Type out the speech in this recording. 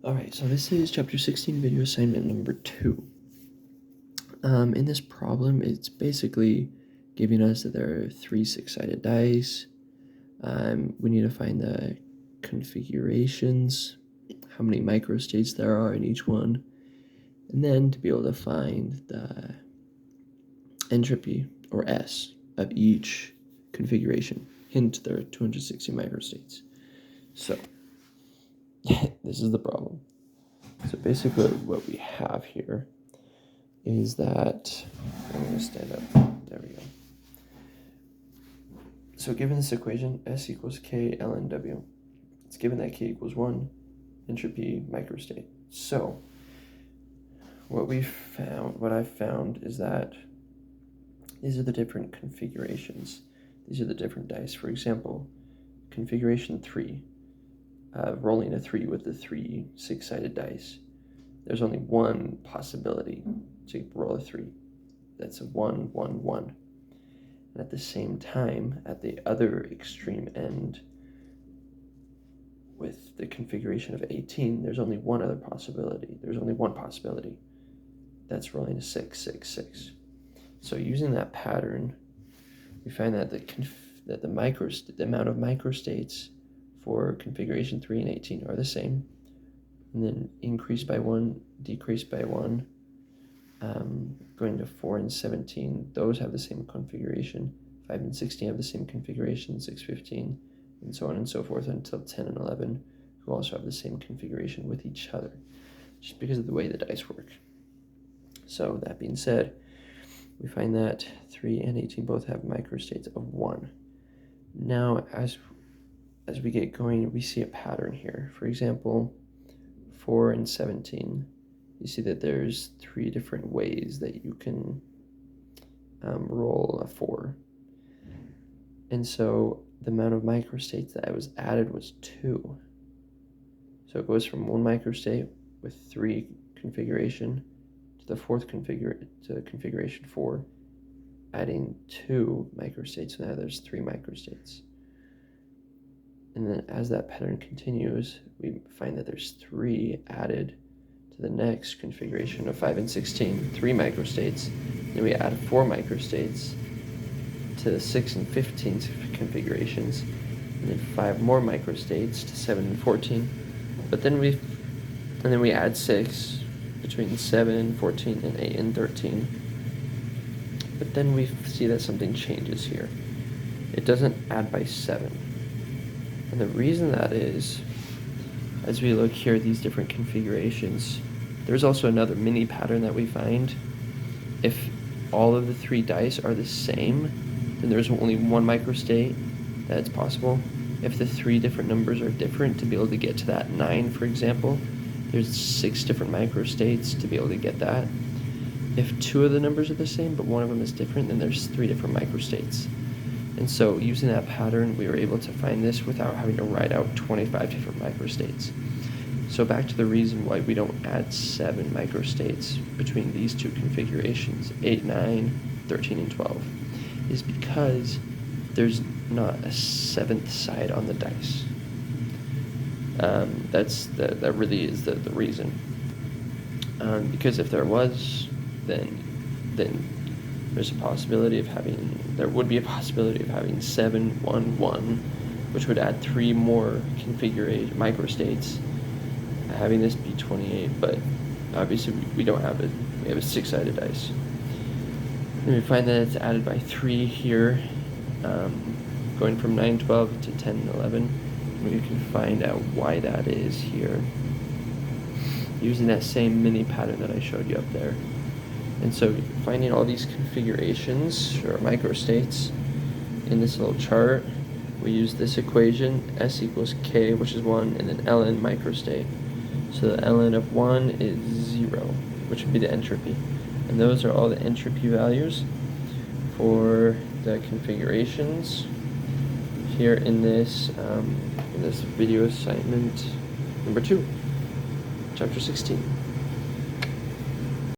Alright, so this is chapter 16, video assignment number 2. In this problem, it's basically giving us that there are 3 six-sided dice. We need to find the configurations, how many microstates there are in each one, and then to be able to find the entropy, or S, of each configuration. Hint, there are 260 microstates. So, this is the problem. So basically what we have here is that, I'm going to stand up, there we go. So given this equation, S equals K ln W, it's given that K equals 1, entropy microstate. So what I've found is that these are the different configurations. These are the different dice. For example, configuration 3. Rolling a 3 with the 3 six-sided dice. There's only one possibility to roll a 3. That's a 1, 1, 1. And at the same time, at the other extreme end, with the configuration of 18, there's only one other possibility. There's only one possibility. That's rolling a 6, 6, 6. So using that pattern, we find that the amount of microstates for configuration 3 and 18 are the same, and then increase by 1, decrease by 1. Going to 4 and 17, those have the same configuration. 5 and 16 have the same configuration, 6, 15, and so on and so forth until 10 and 11, who also have the same configuration with each other, just because of the way the dice work. So that being said, we find that 3 and 18 both have microstates of 1. Now, as we get going, we see a pattern here. For example, 4 and 17, you see that there's 3 different ways that you can roll a 4. And so the amount of microstates that was added was 2. So it goes from 1 microstate with 3 configuration to the fourth configuration 4, adding 2 microstates. So now there's 3 microstates. And then as that pattern continues, we find that there's 3 added to the next configuration of 5 and 16, 3 microstates. Then we add 4 microstates to the 6 and 15 configurations, and then 5 more microstates to 7 and 14. But then we add 6 between 7, 14, and 8 and 13. But then we see that something changes here. It doesn't add by 7. And the reason that is, as we look here at these different configurations, there's also another mini pattern that we find. If all of the 3 dice are the same, then there's only 1 microstate that's possible. If the 3 different numbers are different, to be able to get to that 9, for example, there's 6 different microstates to be able to get that. If 2 of the numbers are the same, but 1 of them is different, then there's 3 different microstates. And so using that pattern, we were able to find this without having to write out 25 different microstates. So back to the reason why we don't add 7 microstates between these 2 configurations, 8, 9, 13, and 12, is because there's not a 7th side on the dice. That really is the reason. Because if there was, then there would be a possibility of having 7, 1, 1, which would add 3 more configuration microstates, having this be 28, but obviously we don't have it. We have a 6-sided dice. And we find that it's added by 3 here, going from 9, 12 to 10, and 11. We can find out why that is here, using that same mini pattern that I showed you up there. And so finding all these configurations, or microstates, in this little chart, we use this equation, S equals K, which is 1, and then ln microstate. So the ln of 1 is 0, which would be the entropy. And those are all the entropy values for the configurations here in this video assignment number 2, chapter 16.